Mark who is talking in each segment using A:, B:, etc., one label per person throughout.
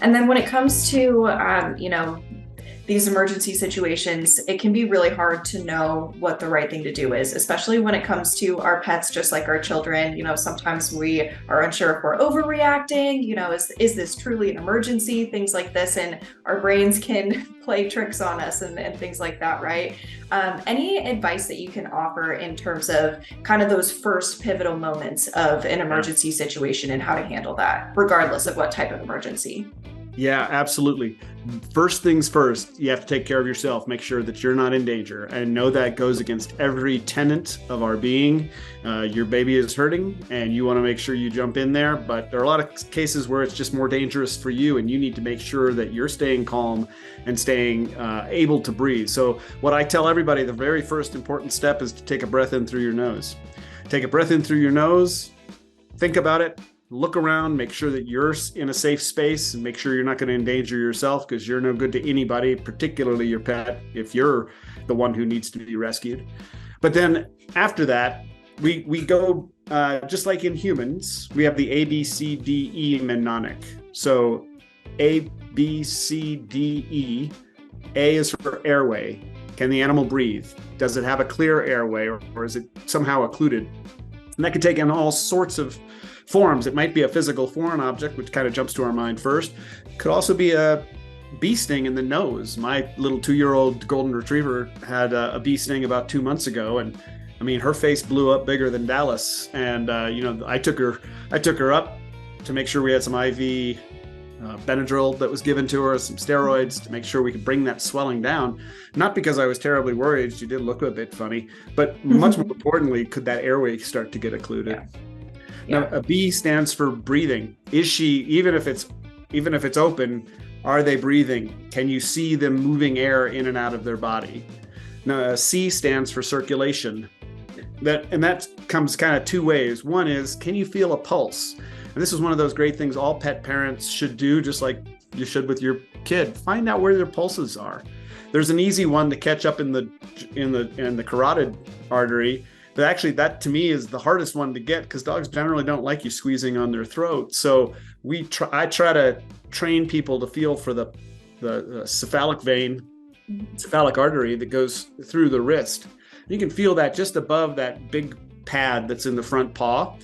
A: And then when it comes to, these emergency situations, it can be really hard to know what the right thing to do is, especially when it comes to our pets, just like our children. Sometimes we are unsure if we're overreacting, is this truly an emergency? Things like this. And our brains can play tricks on us and things like that, right? Any advice that you can offer in terms of kind of those first pivotal moments of an emergency situation and how to handle that, regardless of what type of emergency?
B: Yeah, absolutely. First things first, you have to take care of yourself. Make sure that you're not in danger, and know that goes against every tenet of our being. Your baby is hurting and you want to make sure you jump in there, but there are a lot of cases where it's just more dangerous for you, and you need to make sure that you're staying calm and staying able to breathe. So what I tell everybody, the very first important step is to take a breath in through your nose. Take a breath in through your nose, think about it, look around, make sure that you're in a safe space, and make sure you're not going to endanger yourself, because you're no good to anybody, particularly your pet, if you're the one who needs to be rescued. But then after that, we go, just like in humans, we have the A, B, C, D, E mnemonic. So A, B, C, D, E. A is for airway. Can the animal breathe? Does it have a clear airway, or is it somehow occluded? And that could take on all sorts of forms. It might be a physical foreign object, which kind of jumps to our mind first. Could also be a bee sting in the nose. My little 2-year-old golden retriever had a bee sting about 2 months ago, and I mean, her face blew up bigger than Dallas. And I took her up to make sure we had some IV Benadryl that was given to her, some steroids to make sure we could bring that swelling down. Not because I was terribly worried, she did look a bit funny, but much more importantly, could that airway start to get occluded? Yeah. Now, a B stands for breathing. Is she, even if it's open, are they breathing? Can you see them moving air in and out of their body? Now, a C stands for circulation. That comes kind of two ways. One is, can you feel a pulse? And this is one of those great things all pet parents should do, just like you should with your kid. Find out where their pulses are. There's an easy one to catch up in the carotid artery. But actually, that to me is the hardest one to get, because dogs generally don't like you squeezing on their throat. So I try to train people to feel for the cephalic vein, cephalic artery that goes through the wrist. You can feel that just above that big pad that's in the front paw.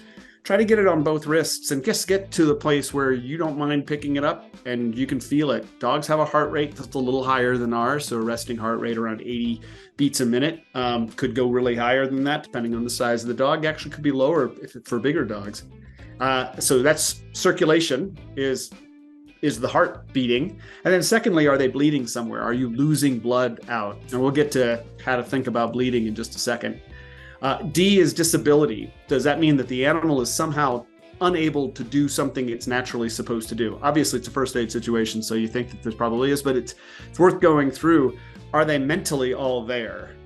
B: Try to get it on both wrists and just get to the place where you don't mind picking it up and you can feel it. Dogs have a heart rate that's a little higher than ours, so a resting heart rate around 80 beats a minute. Could go really higher than that depending on the size of the dog. Actually could be lower for bigger dogs. So that's circulation is the heart beating. And then secondly, are they bleeding somewhere? Are you losing blood out? And we'll get to how to think about bleeding in just a second. D is disability. Does that mean that the animal is somehow unable to do something it's naturally supposed to do? Obviously, it's a first aid situation, so you think that there probably is, but it's worth going through. Are they mentally all there?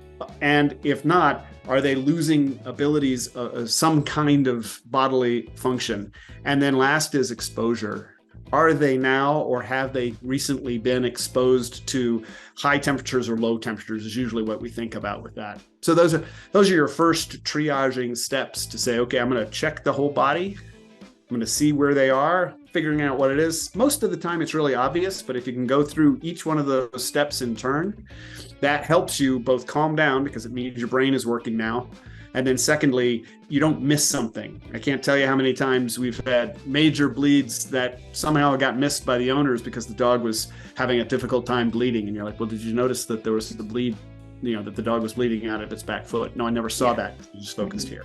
B: And if not, are they losing abilities, some kind of bodily function? And then last is exposure. Are they now, or have they recently been exposed to high temperatures or low temperatures is usually what we think about with that. So those are your first triaging steps to say, okay, I'm going to check the whole body. I'm going to see where they are, figuring out what it is. Most of the time it's really obvious, but if you can go through each one of those steps in turn, that helps you both calm down, because it means your brain is working now. And then secondly, you don't miss something. I can't tell you how many times we've had major bleeds that somehow got missed by the owners because the dog was having a difficult time bleeding. And you're like, well, did you notice that there was the bleed, that the dog was bleeding out of its back foot? No, I never saw that. You just focused here.